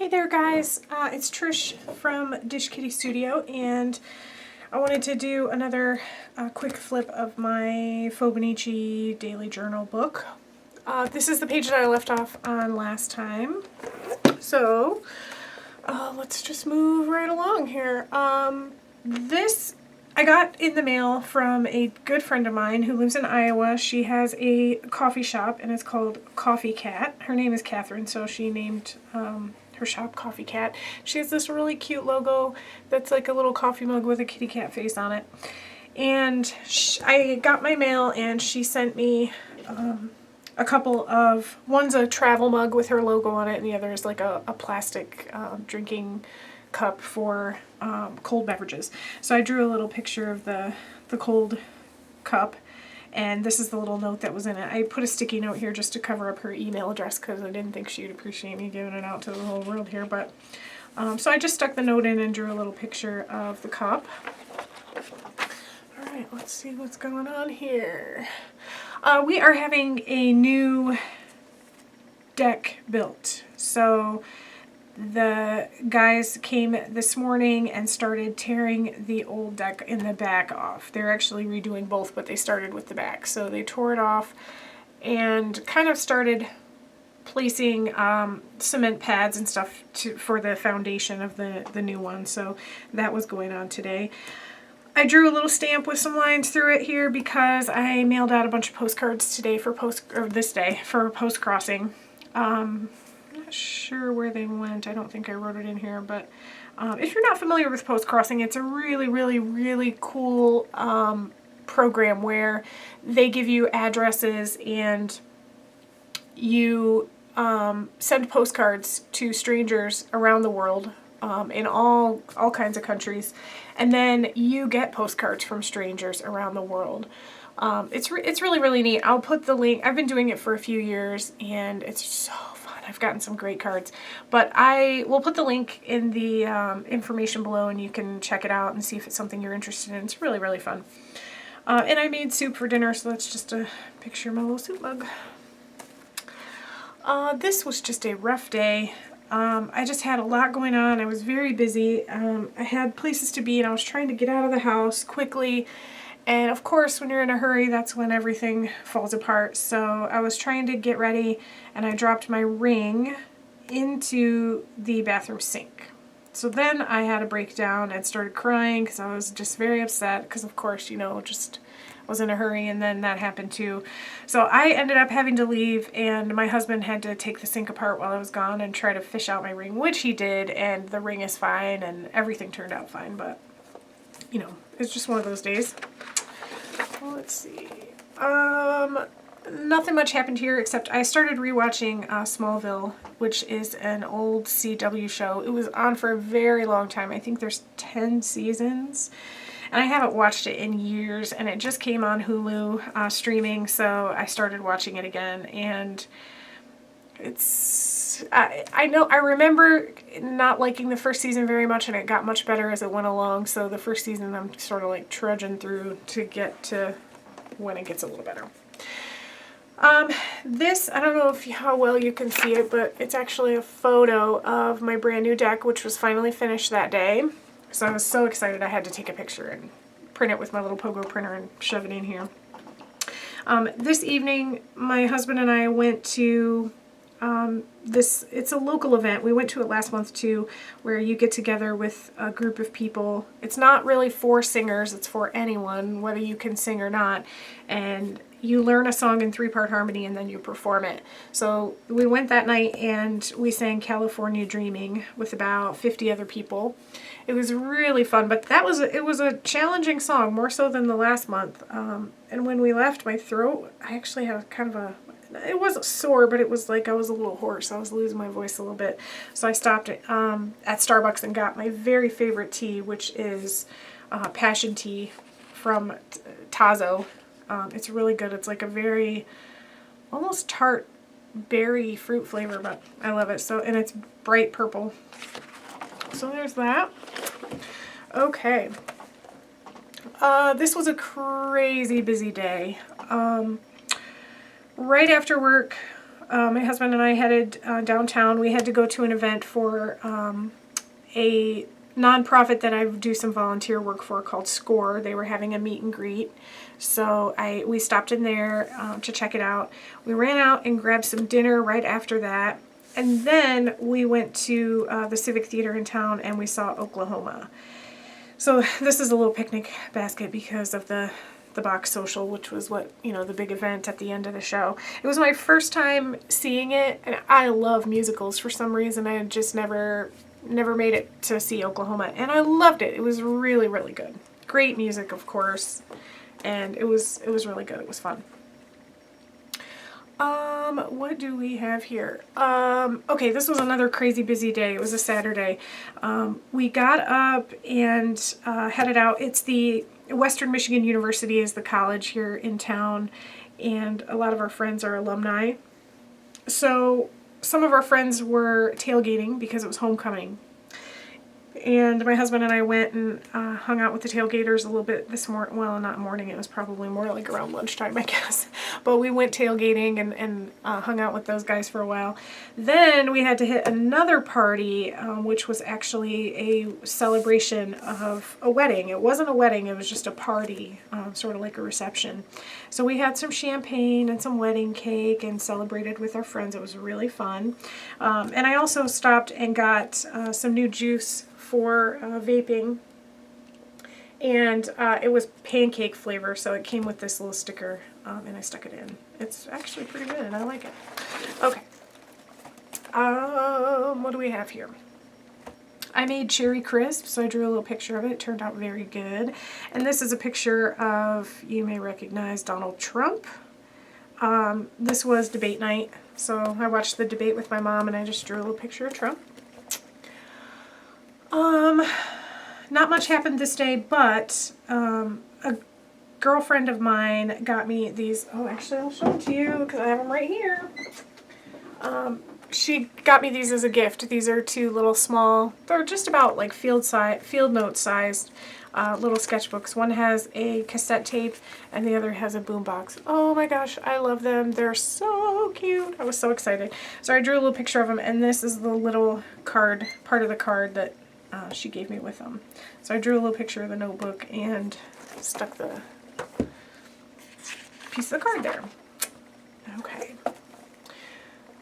Hey there guys, it's Trish from Dish Kitty Studio, and I wanted to do another quick flip of my fauxbonichi daily journal book. This is the page that I left off on last time, so let's just move right along here. This I got in the mail from a good friend of mine who lives in Iowa. She has a coffee shop and it's called Coffee Cat. Her name is Catherine, so she named her shop Coffee Cat. She has this really cute logo that's like a little coffee mug with a kitty cat face on it. And I got my mail and she sent me a couple of, one's a travel mug with her logo on it and the other is like a plastic drinking cup for cold beverages. So I drew a little picture of the cold cup, and this is the little note that was in it. I put a sticky note here just to cover up her email address because I didn't think she'd appreciate me giving it out to the whole world here, but so I just stuck the note in and drew a little picture of the cup. Alright, let's see what's going on here. We are having a new deck built. So the guys came this morning and started tearing the old deck in the back off. They're actually redoing both, but they started with the back. So they tore it off and kind of started placing cement pads and stuff for the foundation of the new one. So that was going on today. I drew a little stamp with some lines through it here because I mailed out a bunch of postcards today for this day for post crossing. Not sure where they went. I don't think I wrote it in here, but if you're not familiar with post crossing, it's a really cool program where they give you addresses and you send postcards to strangers around the world in all kinds of countries, and then you get postcards from strangers around the world. It's really neat. I'll put the link. I've been doing it for a few years and it's so fun. I've gotten some great cards, but I will put the link in the information below and you can check it out and see if it's something you're interested in. It's really fun. And I made soup for dinner, so that's just a picture of my little soup mug. This was just a rough day. I just had a lot going on. I was very busy. I had places to be and I was trying to get out of the house quickly. And of course, when you're in a hurry, that's when everything falls apart. So I was trying to get ready and I dropped my ring into the bathroom sink. So then I had a breakdown and started crying because I was just very upset because of course, you know, just was in a hurry, and then that happened too. So I ended up having to leave and my husband had to take the sink apart while I was gone and try to fish out my ring, which he did, and the ring is fine and everything turned out fine, but you know, it's just one of those days. Well, let's see. Nothing much happened here except I started rewatching Smallville, which is an old CW show. It was on for a very long time. I think there's 10 seasons. And I haven't watched it in years, and it just came on Hulu streaming, so I started watching it again, and it's, I remember not liking the first season very much, and it got much better as it went along, so the first season I'm sort of like trudging through to get to when it gets a little better. This, I don't know how well you can see it, but it's actually a photo of my brand new deck, which was finally finished that day. So I was so excited I had to take a picture and print it with my little pogo printer and shove it in here. This evening, my husband and I went to it's a local event. We went to it last month too, where you get together with a group of people. It's not really for singers, it's for anyone, whether you can sing or not. And you learn a song in 3-part harmony and then you perform it. So we went that night and we sang California Dreaming with about 50 other people. It was really fun, but it was a challenging song, more so than the last month. And when we left, my throat, I actually had kind of it wasn't sore, but it was like I was a little hoarse. I was losing my voice a little bit. So I stopped at Starbucks and got my very favorite tea, which is passion tea from Tazo. It's really good. It's like a very almost tart berry fruit flavor, but I love it. So, and it's bright purple. So there's that. Okay. This was a crazy busy day. Right after work, my husband and I headed downtown. We had to go to an event for a nonprofit that I do some volunteer work for called SCORE. They were having a meet and greet. So we stopped in there to check it out. We ran out and grabbed some dinner right after that. And then we went to the Civic Theater in town and we saw Oklahoma. So this is a little picnic basket because of the box social, which was what, the big event at the end of the show. It was my first time seeing it, and I love musicals for some reason. I had just never made it to see Oklahoma, and I loved it. It was really, really good. Great music, of course, and it was really good. It was fun. What do we have here? Okay, this was another crazy busy day. It was a Saturday. We got up and headed out. It's the Western Michigan University is the college here in town, and a lot of our friends are alumni. So some of our friends were tailgating because it was homecoming. And my husband and I went and hung out with the tailgaters a little bit this morning. Well, not morning. It was probably more like around lunchtime, I guess. But we went tailgating and hung out with those guys for a while. Then we had to hit another party, which was actually a celebration of a wedding. It wasn't a wedding. It was just a party, sort of like a reception. So we had some champagne and some wedding cake and celebrated with our friends. It was really fun. And I also stopped and got some new juice for vaping, and it was pancake flavor, so it came with this little sticker, and I stuck it in. It's actually pretty good, and I like it. Okay, what do we have here? I made cherry crisps, so I drew a little picture of it. It turned out very good. And this is a picture of, you may recognize, Donald Trump. This was debate night, so I watched the debate with my mom, and I just drew a little picture of Trump. Not much happened this day, but a girlfriend of mine got me these. Oh, actually, I'll show them to you because I have them right here. She got me these as a gift. These are two little small, they're just about like field note sized little sketchbooks. One has a cassette tape and the other has a boombox. Oh my gosh, I love them. They're so cute. I was so excited. So I drew a little picture of them, and this is the little card, part of the card that she gave me with them. So I drew a little picture of the notebook and stuck the piece of the card there. Okay.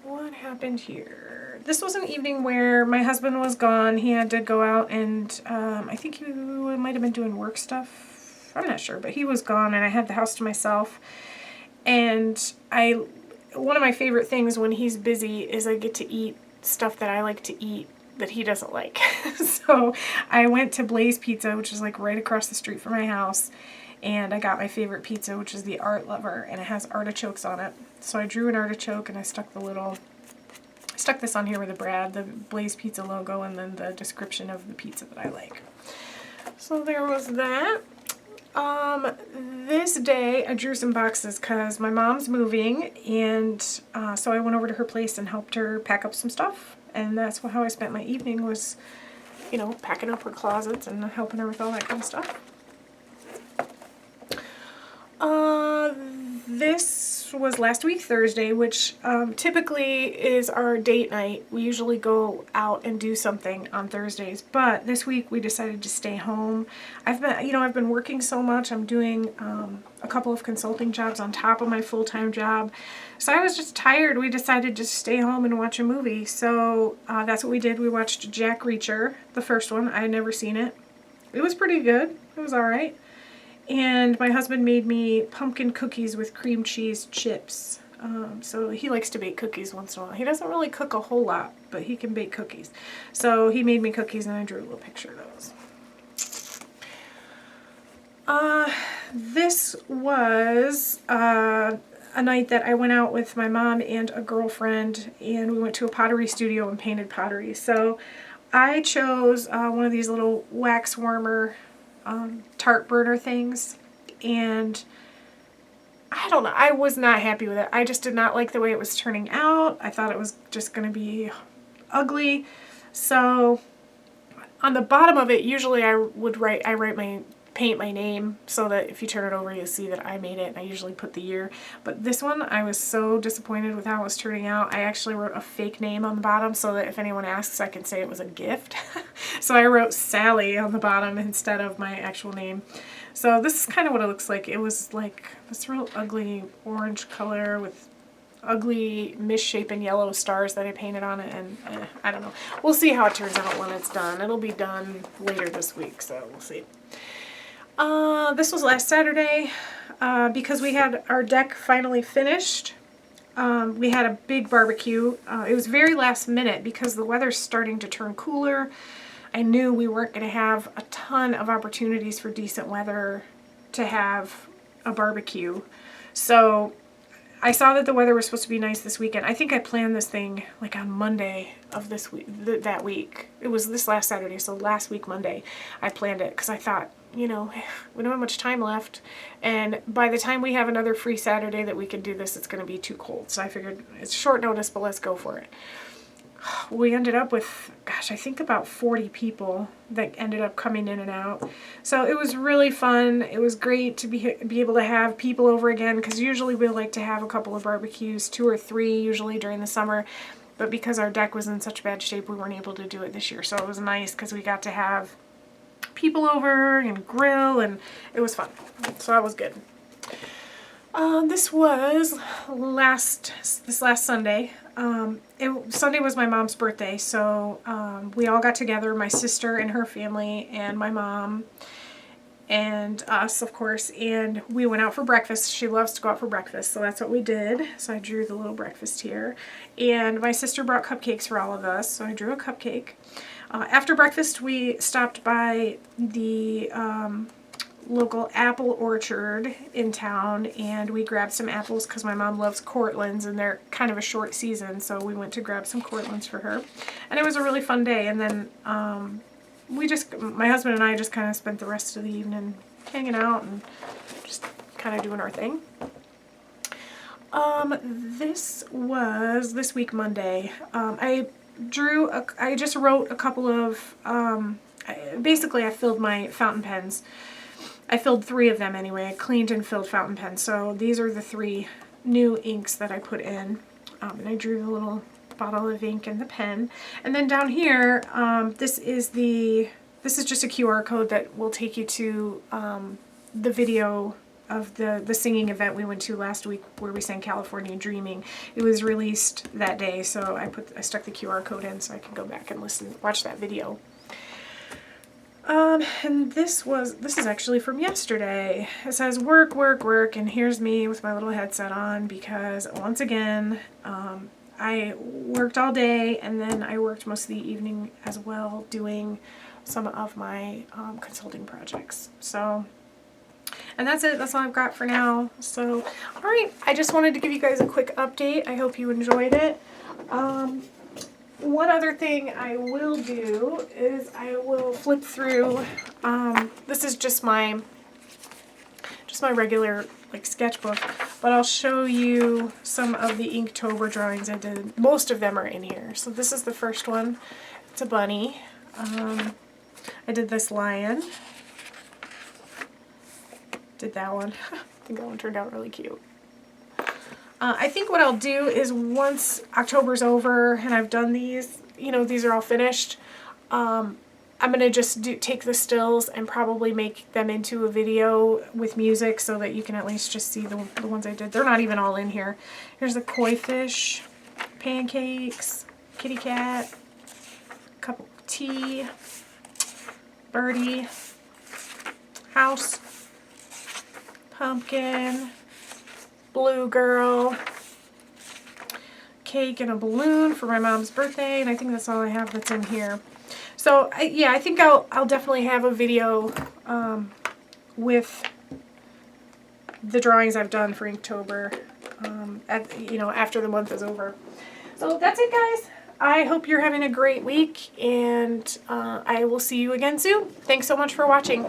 What happened here? This was an evening where my husband was gone. He had to go out and I think he might have been doing work stuff. I'm not sure, but he was gone and I had the house to myself. And one of my favorite things when he's busy is I get to eat stuff that I like to eat that he doesn't like. So I went to Blaze Pizza, which is like right across the street from my house, and I got my favorite pizza, which is the Art Lover, and it has artichokes on it. So I drew an artichoke and I stuck this on here with the Blaze Pizza logo and then the description of the pizza that I like. So there was that. This day I drew some boxes because my mom's moving, and so I went over to her place and helped her pack up some stuff. And that's how I spent my evening, was, packing up her closets and helping her with all that kind of stuff. This was last week Thursday, which typically is our date night. We usually go out and do something on Thursdays, but this week we decided to stay home. I've been working so much. I'm doing a couple of consulting jobs on top of my full-time job. So I was just tired. We decided to stay home and watch a movie. So that's what we did. We watched Jack Reacher, the first one. I had never seen it. It was pretty good. It was all right. And my husband made me pumpkin cookies with cream cheese chips. So he likes to bake cookies once in a while. He doesn't really cook a whole lot, but he can bake cookies. So he made me cookies and I drew a little picture of those. This was a night that I went out with my mom and a girlfriend, and we went to a pottery studio and painted pottery. So I chose one of these little wax warmer tart burner things, and I don't know, I was not happy with it. I just did not like the way it was turning out. I thought it was just going to be ugly. So on the bottom of it, usually I write my paint my name so that if you turn it over you'll see that I made it, and I usually put the year. But this one I was so disappointed with how it was turning out. I actually wrote a fake name on the bottom so that if anyone asks I can say it was a gift. So I wrote Sally on the bottom instead of my actual name. So this is kind of what it looks like. It was like this real ugly orange color with ugly misshapen yellow stars that I painted on it, and I don't know. We'll see how it turns out when it's done. It'll be done later this week, so we'll see. This was last Saturday because we had our deck finally finished. We had a big barbecue. It was very last minute because the weather's starting to turn cooler. I knew we weren't going to have a ton of opportunities for decent weather to have a barbecue. So I saw that the weather was supposed to be nice this weekend. I think I planned this thing like on Monday of this week, that week. It was this last Saturday, so last week Monday I planned it because I thought, you know, we don't have much time left, and by the time we have another free Saturday that we can do this, it's going to be too cold. So I figured it's short notice, but let's go for it. We ended up with, gosh, I think about 40 people that ended up coming in and out. So it was really fun. It was great to be able to have people over again, because usually we like to have a couple of barbecues, 2 or 3 usually during the summer. But because our deck was in such bad shape, we weren't able to do it this year. So it was nice because we got to have people over and grill, and it was fun. So that was good. This was this last Sunday. Sunday was my mom's birthday, so we all got together, my sister and her family and my mom and us, of course, and we went out for breakfast. She loves to go out for breakfast, so that's what we did. So I drew the little breakfast here, and my sister brought cupcakes for all of us, so I drew a cupcake. After breakfast, we stopped by the local apple orchard in town, and we grabbed some apples because my mom loves Cortlands and they're kind of a short season, so we went to grab some Cortlands for her, and it was a really fun day. And then my husband and I just kind of spent the rest of the evening hanging out and just kind of doing our thing. This was this week Monday. I just wrote a couple of basically I filled my fountain pens. I filled 3 of them anyway. I cleaned and filled fountain pens. So these are the 3 new inks that I put in. And I drew the little bottle of ink and the pen. And then down here, this is just a QR code that will take you to the video of the singing event we went to last week where we sang California Dreaming. It was released that day, so I stuck the QR code in so I can go back and watch that video. And this is actually from yesterday. It says work, work, work, and here's me with my little headset on because once again, I worked all day and then I worked most of the evening as well doing some of my consulting projects. So, and that's it. That's all I've got for now. So, all right. I just wanted to give you guys a quick update. I hope you enjoyed it. One other thing I will do is I will flip through, this is just my regular like sketchbook, but I'll show you some of the Inktober drawings I did. Most of them are in here. So this is the first one. It's a bunny. I did this lion. Did that one. I think that one turned out really cute. I think what I'll do is once October's over and I've done these, you know, these are all finished, I'm going to just take the stills and probably make them into a video with music so that you can at least just see the ones I did. They're not even all in here. Here's the koi fish, pancakes, kitty cat, cup of tea, birdie, house, pumpkin, blue girl, cake and a balloon for my mom's birthday, and I think that's all I have that's in here. So yeah, I think I'll definitely have a video with the drawings I've done for Inktober, after the month is over. So that's it, guys. I hope you're having a great week, and I will see you again soon. Thanks so much for watching.